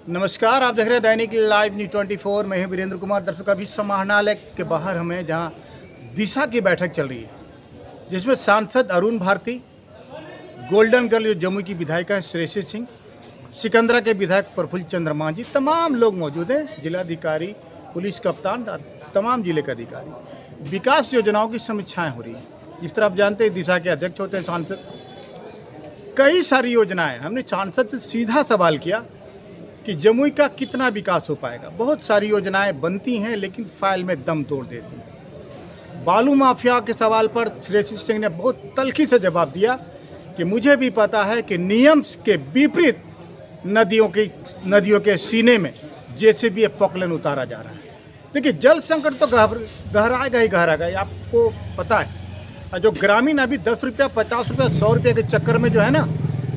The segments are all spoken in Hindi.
नमस्कार, आप देख रहे हैं दैनिक लाइव न्यूज़ 24। मैं हूं वीरेंद्र कुमार। दर्शक, अभी समाहरणालय के बाहर हमें जहां दिशा की बैठक चल रही है, जिसमें सांसद अरुण भारती, गोल्डन गर्ल जो जम्मू की विधायिका श्रेयसी सिंह, सिकंदरा के विधायक प्रफुल्ल चंद्र मांझी, तमाम लोग मौजूद हैं। जिलाधिकारी, पुलिस कप्तान, तमाम जिले के अधिकारी। विकास योजनाओं की समीक्षाएँ हो रही हैं। जिस तरह आप जानते हैं, दिशा के अध्यक्ष होते हैं सांसद। कई सारी योजनाएं, हमने सांसद से सीधा सवाल किया कि जमुई का कितना विकास हो पाएगा। बहुत सारी योजनाएं बनती हैं लेकिन फाइल में दम तोड़ देती हैं। बालू माफिया के सवाल पर श्रेयसी सिंह ने बहुत तल्खी से जवाब दिया कि मुझे भी पता है कि नियम के विपरीत नदियों के सीने में जेसीबी पॉकलेन उतारा जा रहा है। देखिए, जल संकट तो गहराएगा ही गहराएगा, ये आपको पता है। और जो ग्रामीण अभी 10 रुपया, 50 रुपया, 100 रुपये के चक्कर में जो है ना,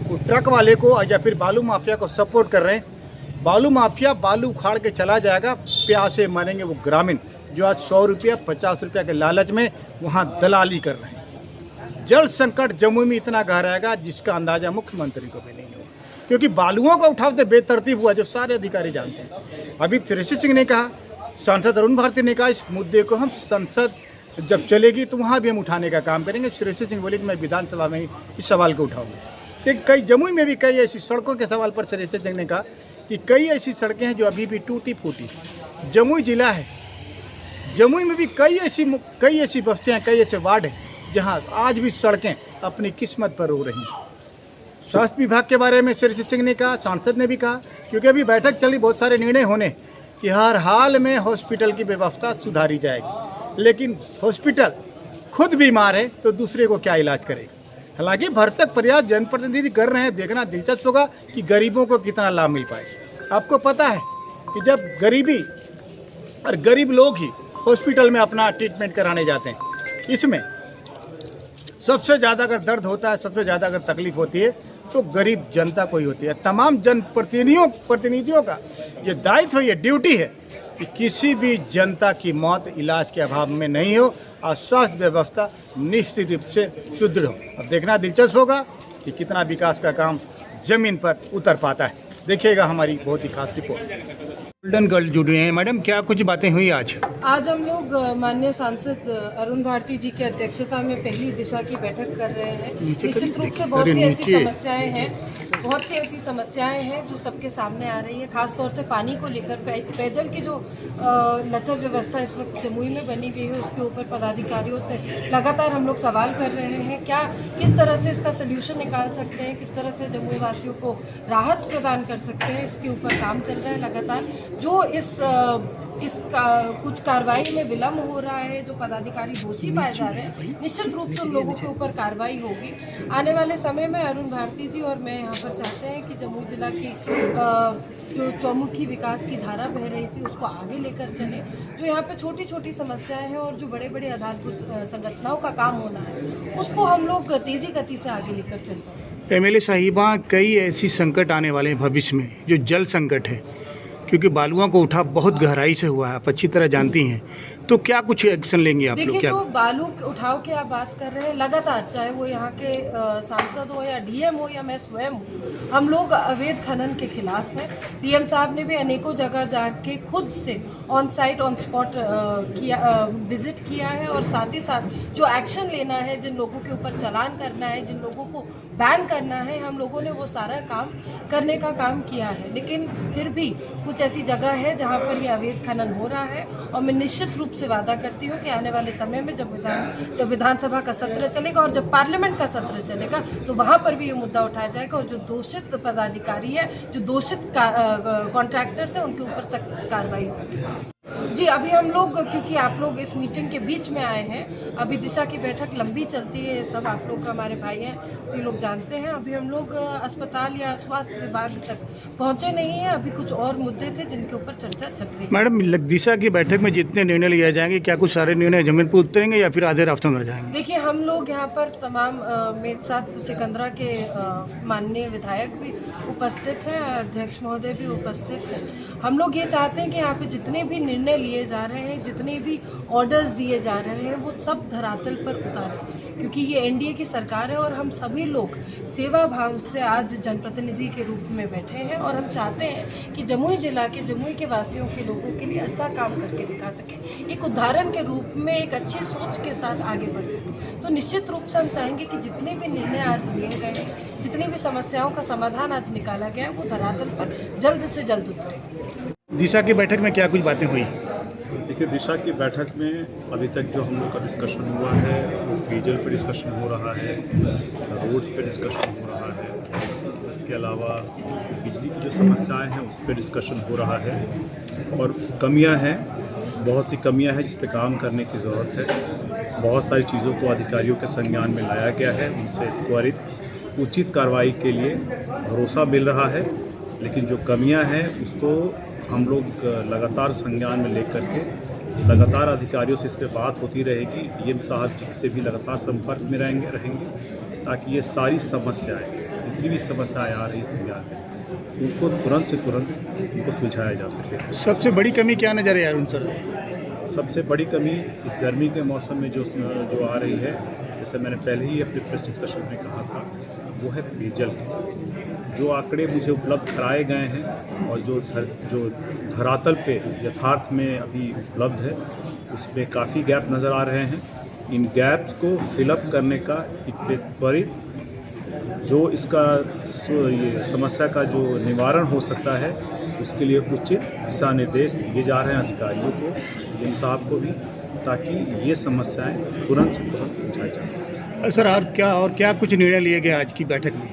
वो ट्रक वाले को या फिर बालू माफिया को सपोर्ट कर रहे हैं। बालू माफिया बालू उखाड़ के चला जाएगा, प्यासे मरेंगे वो ग्रामीण जो आज 100 रुपया, 50 रुपया के लालच में वहाँ दलाली कर रहे हैं। जल संकट जम्मू में इतना गहराएगा जिसका अंदाजा मुख्यमंत्री को भी नहीं हो, क्योंकि बालुओं का उठाव तो बेतरतीब हुआ, जो सारे अधिकारी जानते हैं। अभी श्रेयसी सिंह ने कहा, सांसद अरुण भारती ने कहा, इस मुद्दे को हम संसद जब चलेगी तो वहाँ भी हम उठाने का काम करेंगे। श्रेयसी सिंह बोले कि मैं विधानसभा में इस सवाल को उठाऊंगा। कई जमुई में भी कई ऐसी सड़कों के सवाल पर श्रेयसी सिंह ने कहा कि कई ऐसी सड़कें हैं जो अभी भी टूटी फूटी। जमुई जिला है, जमुई में भी कई ऐसी बस्तियां, कई ऐसे वार्ड हैं जहां आज भी सड़कें अपनी किस्मत पर रो रही हैं। स्वास्थ्य विभाग के बारे में श्रेयसी सिंह ने कहा, सांसद ने भी कहा, क्योंकि अभी बैठक चली, बहुत सारे निर्णय होने कि हर हाल में हॉस्पिटल की व्यवस्था सुधारी जाएगी। लेकिन हॉस्पिटल खुद बीमार है तो दूसरे को क्या इलाज करेगा। हालांकि भरसक प्रयास जनप्रतिनिधि कर रहे हैं। देखना दिलचस्प होगा कि गरीबों को कितना लाभ मिल पाए। आपको पता है कि जब गरीबी और गरीब लोग ही हॉस्पिटल में अपना ट्रीटमेंट कराने जाते हैं, इसमें सबसे ज़्यादा अगर दर्द होता है, सबसे ज़्यादा अगर तकलीफ होती है तो गरीब जनता को ही होती है। तमाम जनप्रतिनिधियों का ये दायित्व, ये ड्यूटी है कि किसी भी जनता की मौत इलाज के अभाव में नहीं हो और स्वास्थ्य व्यवस्था निश्चित रूप से सुदृढ़ हो। अब देखना दिलचस्प होगा कि कितना विकास का काम जमीन पर उतर पाता है। देखिएगा हमारी बहुत ही खास रिपोर्ट। गोल्डन गर्ल जुड़ रहे हैं। मैडम, क्या कुछ बातें हुई आज हम लोग माननीय सांसद अरुण भारती जी की अध्यक्षता में पहली दिशा की बैठक कर रहे हैं। निश्चित रूप से बहुत सी ऐसी समस्याएं हैं जो सबके सामने आ रही है, खासतौर से पानी को लेकर। पेयजल की जो लचर व्यवस्था इस वक्त जमुई में बनी हुई है, उसके ऊपर पदाधिकारियों से लगातार हम लोग सवाल कर रहे हैं। किस तरह से इसका सोल्यूशन निकाल सकते हैं, किस तरह से जमुई वासियों को राहत प्रदान कर सकते हैं, इसके ऊपर काम चल रहा है लगातार। जो कुछ कार्रवाई में विलम्ब हो रहा है, जो पदाधिकारी दोषी पाए जा रहे हैं, निश्चित रूप से उन लोगों के ऊपर कार्रवाई होगी। आने वाले समय में अरुण भारती जी और मैं यहाँ पर चाहते हैं कि जमुई जिला की जो चौमुखी विकास की धारा बह रही थी उसको आगे लेकर चले। जो यहाँ पे छोटी छोटी समस्याएं हैं और जो बड़े बड़े आधारभूत संरचनाओं का काम होना है, उसको हम लोग तेजी गति से आगे लेकर चलते हैं। एमएलए साहिबा, कई ऐसी संकट आने वाले हैं भविष्य में, जो जल संकट है, क्योंकि बालुओं को उठा बहुत गहराई से हुआ है, आप अच्छी तरह जानती हैं। तो क्या कुछ एक्शन लेंगे आप लोग? देखिए, जो बालू उठाव की आप बात कर रहे हैं, लगातार चाहे वो यहाँ के सांसद हो या डीएम हो या मैं स्वयं हूँ, हम लोग अवैध खनन के खिलाफ हैं। डीएम साहब ने भी अनेकों जगह जाके खुद से on site on spot visit किया है, और साथ ही साथ जो एक्शन लेना है, जिन लोगों के ऊपर चालान करना है, जिन लोगों को बैन करना है, हम लोगों ने वो सारा काम करने का काम किया है। लेकिन फिर भी कुछ ऐसी जगह है जहाँ पर ये अवैध खनन हो रहा है, और मैं निश्चित रूप से वादा करती हूँ कि आने वाले समय में जब विधानसभा का सत्र चलेगा और जब पार्लियामेंट का सत्र चलेगा, तो वहाँ पर भी ये मुद्दा उठाया जाएगा, और जो दोषित पदाधिकारी है, जो दोषित कॉन्ट्रैक्टर्स हैं, उनके ऊपर सख्त कार्रवाई होगी। जी, अभी हम लोग, क्योंकि आप लोग इस मीटिंग के बीच में आए हैं, अभी दिशा की बैठक लंबी चलती है, सब आप लोग हमारे भाई हैं, इसी लोग जानते हैं। अभी हम लोग अस्पताल या स्वास्थ्य विभाग तक पहुंचे नहीं हैं। अभी कुछ और मुद्दे थे जिनके ऊपर चर्चा चल रही है। मैडम, दिशा की बैठक में जितने निर्णय लिए जाएंगे, क्या कुछ सारे निर्णय जमीन पर उतरेंगे या फिर आधे रास्ते में रह जाएंगे? देखिए, हम लोग यहाँ पर तमाम मेरे साथ सिकंदरा के माननीय विधायक भी उपस्थित हैं, अध्यक्ष महोदय भी उपस्थित हैं। हम लोग ये चाहते हैं कि यहाँ पे जितने भी निर्णय निर्णय लिए जा रहे हैं, जितने भी ऑर्डर्स दिए जा रहे हैं, वो सब धरातल पर उतारें, क्योंकि ये एनडीए की सरकार है और हम सभी लोग सेवा भाव से आज जनप्रतिनिधि के रूप में बैठे हैं और हम चाहते हैं कि जमुई जिला के, जमुई के वासियों के लोगों के लिए अच्छा काम करके दिखा सके, एक उदाहरण के रूप में एक अच्छी सोच के साथ आगे बढ़ सके। तो निश्चित रूप से हम चाहेंगे कि जितने भी निर्णय आज लिए गए हैं, जितनी भी समस्याओं का समाधान आज निकाला गया है, वो धरातल पर जल्द से जल्द उतरे। दिशा की बैठक में क्या कुछ बातें हुई? देखिए, दिशा की बैठक में अभी तक जो हम लोग का डिस्कशन हुआ है वो पेयजल पे डिस्कशन हो रहा है, रोड्स पे डिस्कशन हो रहा है, इसके अलावा बिजली की जो समस्याएं हैं उस पे डिस्कशन हो रहा है और कमियां हैं, बहुत सी कमियां हैं जिस पे काम करने की ज़रूरत है। बहुत सारी चीज़ों को अधिकारियों के संज्ञान में लाया गया है, उनसे त्वरित उचित कार्रवाई के लिए भरोसा मिल रहा है, लेकिन जो कमियां हैं उसको हम लोग लगातार संज्ञान में लेकर के लगातार अधिकारियों से इस पर बात होती रहेगी। डीएम साहब जी से भी लगातार संपर्क में रहेंगे ताकि ये सारी समस्याएं, जितनी भी समस्याएं आ रही संज्ञान में, उनको तुरंत से तुरंत उनको सुलझाया जा सके। सबसे बड़ी कमी क्या नजर है अरुण सर? सबसे बड़ी कमी इस गर्मी के मौसम में जो आ रही है, जैसे मैंने पहले ही अपने प्रेस डिस्कशन में कहा था, वो है पेयजल। जो आंकड़े मुझे उपलब्ध कराए गए हैं और जो धरातल पे यथार्थ में अभी उपलब्ध है, उसमें काफ़ी गैप नज़र आ रहे हैं। इन गैप्स को फिलअप करने का त्वरित जो इसका ये समस्या का जो निवारण हो सकता है, उसके लिए उचित दिशा निर्देश दिए जा रहे हैं अधिकारियों को, डीएम साहब को भी, ताकि ये समस्याएं तुरंत से तुरंत सुलझाई जा सकें। सर और क्या कुछ निर्णय लिए गए आज की बैठक में?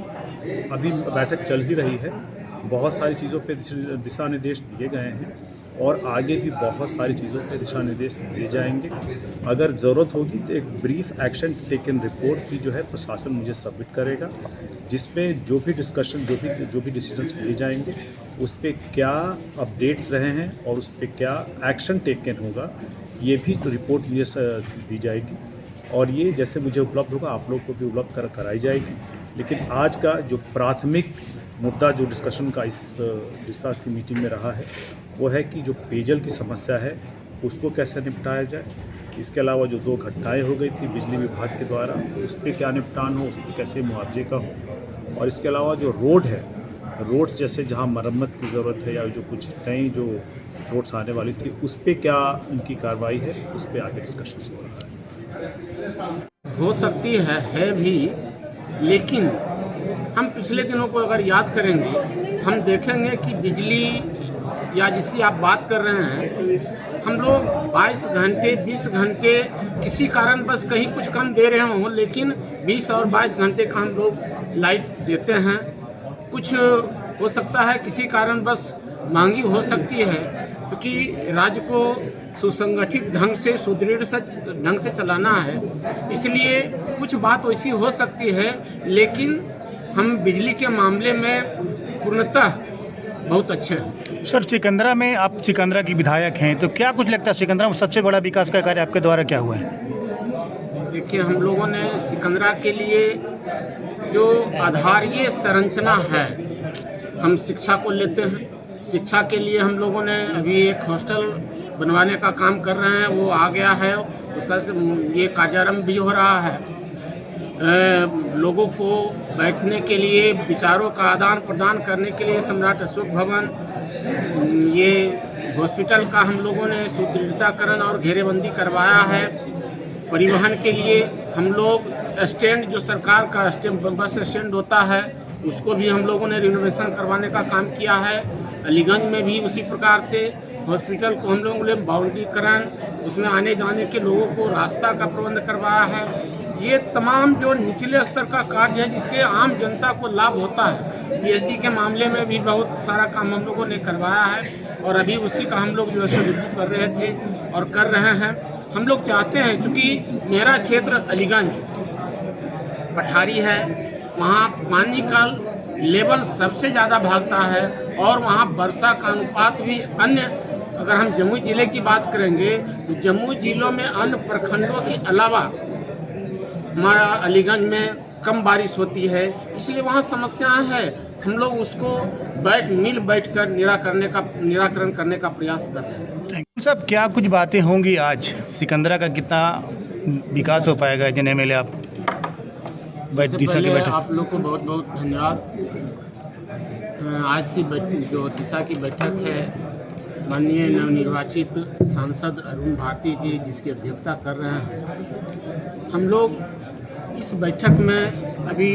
अभी बैठक चल ही रही है, बहुत सारी चीज़ों पे दिशा निर्देश दिए गए हैं और आगे भी बहुत सारी चीज़ों पे दिशा निर्देश दिए जाएंगे। अगर ज़रूरत होगी तो एक ब्रीफ एक्शन टेकन रिपोर्ट भी जो है प्रशासन मुझे सबमिट करेगा, जिसमें जो भी डिस्कशन, जो भी डिसीजंस लिए जाएंगे, उस पर क्या अपडेट्स रहे हैं और उस पर क्या एक्शन टेकन होगा, ये भी रिपोर्ट मुझे दी जाएगी और ये जैसे मुझे उपलब्ध होगा आप लोग को भी उपलब्ध कराई जाएगी। लेकिन आज का जो प्राथमिक मुद्दा जो डिस्कशन का इस दिशा की मीटिंग में रहा है, वो है कि जो पेयजल की समस्या है उसको कैसे निपटाया जाए। इसके अलावा जो 2 घटनाएं हो गई थी बिजली विभाग के द्वारा, उस पर क्या निपटान हो, उस पर कैसे मुआवजे का हो, और इसके अलावा जो रोड है, रोड्स जैसे जहां मरम्मत की ज़रूरत है या जो कुछ नई जो रोड्स आने वाली थी, उस पर क्या उनकी कार्रवाई है, उस पर आगे डिस्कशन हो रहा है। हो सकती है भी, लेकिन हम पिछले दिनों को अगर याद करेंगे तो हम देखेंगे कि बिजली या जिसकी आप बात कर रहे हैं, हम लोग 22 घंटे 20 घंटे किसी कारण बस कहीं कुछ कम दे रहे हों, लेकिन 20 और 22 घंटे का हम लोग लाइट देते हैं। कुछ हो सकता है किसी कारण बस महंगी हो सकती है, क्योंकि राज्य को सुसंगठित ढंग से, सुदृढ़ ढंग से चलाना है, इसलिए कुछ बात वैसी हो सकती है, लेकिन हम बिजली के मामले में पूर्णतः बहुत अच्छे हैं। सर, सिकंदरा में आप सिकंदरा की विधायक हैं, तो क्या कुछ लगता है सिकंदरा में सबसे बड़ा विकास का कार्य आपके द्वारा क्या हुआ है? देखिए, हम लोगों ने सिकंदरा के लिए जो आधारीय संरचना है, हम शिक्षा को लेते हैं। शिक्षा के लिए हम लोगों ने अभी एक हॉस्टल बनवाने का काम कर रहे हैं, वो आ गया है, उसका ये कार्यारंभ भी हो रहा है। लोगों को बैठने के लिए, विचारों का आदान प्रदान करने के लिए सम्राट अशोक भवन, ये हॉस्पिटल का हम लोगों ने सुदृढ़ताकरण और घेरेबंदी करवाया है। परिवहन के लिए हम लोग स्टैंड, जो सरकार का स्टैंड, बस स्टैंड होता है, उसको भी हम लोगों ने रिनोवेशन करवाने का काम किया है। अलीगंज में भी उसी प्रकार से हॉस्पिटल को हम लोगों ने बाउंड्रीकरण, उसमें आने जाने के लोगों को रास्ता का प्रबंध करवाया है। ये तमाम जो निचले स्तर का कार्य है जिससे आम जनता को लाभ होता है। पीएचडी के मामले में भी बहुत सारा काम हम लोगों ने करवाया है और अभी उसी का हम लोग जो है रिव्यू कर रहे थे और कर रहे हैं। हम लोग चाहते हैं, चूँकि मेरा क्षेत्र अलीगंज पठारी है, वहाँ पानी का लेवल सबसे ज़्यादा भागता है और वहाँ वर्षा का अनुपात भी अन्य, अगर हम जमुई ज़िले की बात करेंगे तो जमुई जिलों में अन्य प्रखंडों के अलावा हमारा अलीगंज में कम बारिश होती है, इसलिए वहाँ समस्याएं हैं। हम लोग उसको बैठकर निराकरण करने का प्रयास कर रहे हैं। साहब, क्या कुछ बातें होंगी आज? सिकंदरा का कितना विकास हो पाएगा? जन एमएलए आप सबसे दिशा की पहले बैठक। आप लोग को बहुत बहुत धन्यवाद। आज की जो दिशा की बैठक है, माननीय नवनिर्वाचित सांसद अरुण भारती जी जिसकी अध्यक्षता कर रहे हैं, हम लोग इस बैठक में अभी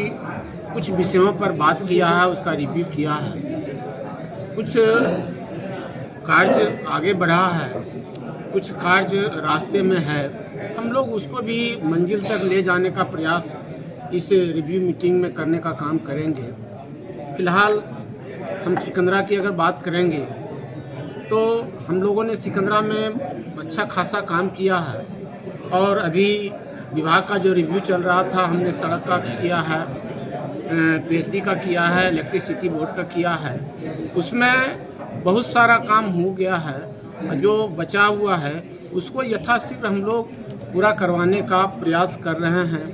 कुछ विषयों पर बात किया है, उसका रिव्यू किया है। कुछ कार्य आगे बढ़ा है, कुछ कार्य रास्ते में है। हम लोग उसको भी मंजिल तक ले जाने का प्रयास इस रिव्यू मीटिंग में करने का काम करेंगे। फिलहाल हम सिकंदरा की अगर बात करेंगे तो हम लोगों ने सिकंदरा में अच्छा खासा काम किया है और अभी विभाग का जो रिव्यू चल रहा था, हमने सड़क का किया है, पीएचडी का किया है, इलेक्ट्रिसिटी बोर्ड का किया है। उसमें बहुत सारा काम हो गया है। जो बचा हुआ है उसको यथाशीघ्र हम लोग पूरा करवाने का प्रयास कर रहे हैं।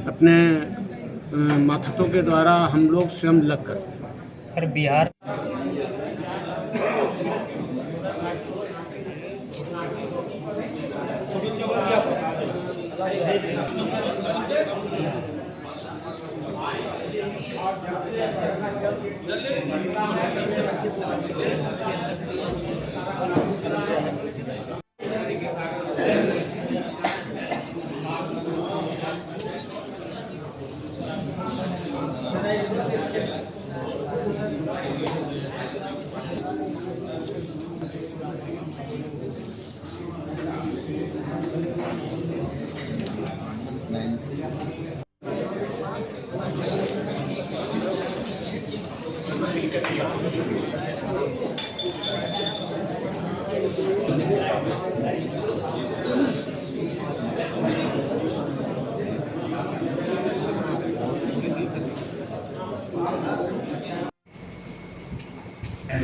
अपने माथतों के द्वारा हम लोग स्वयं लग कर। सर, बिहार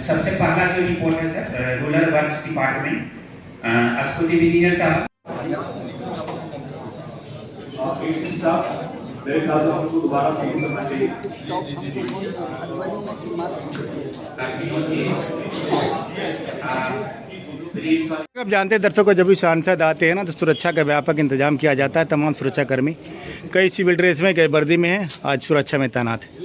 सबसे पहला जो रिपोर्ट है सर, रूरल वर्क्स डिपार्टमेंट, अस्कुति इंजीनियर साहब। आप जानते हैं दर्शकों, जब भी सांसद आते हैं ना तो सुरक्षा का व्यापक इंतजाम किया जाता है। तमाम सुरक्षाकर्मी कई सिविल ड्रेस में, कई वर्दी में हैं, आज सुरक्षा में तैनात है।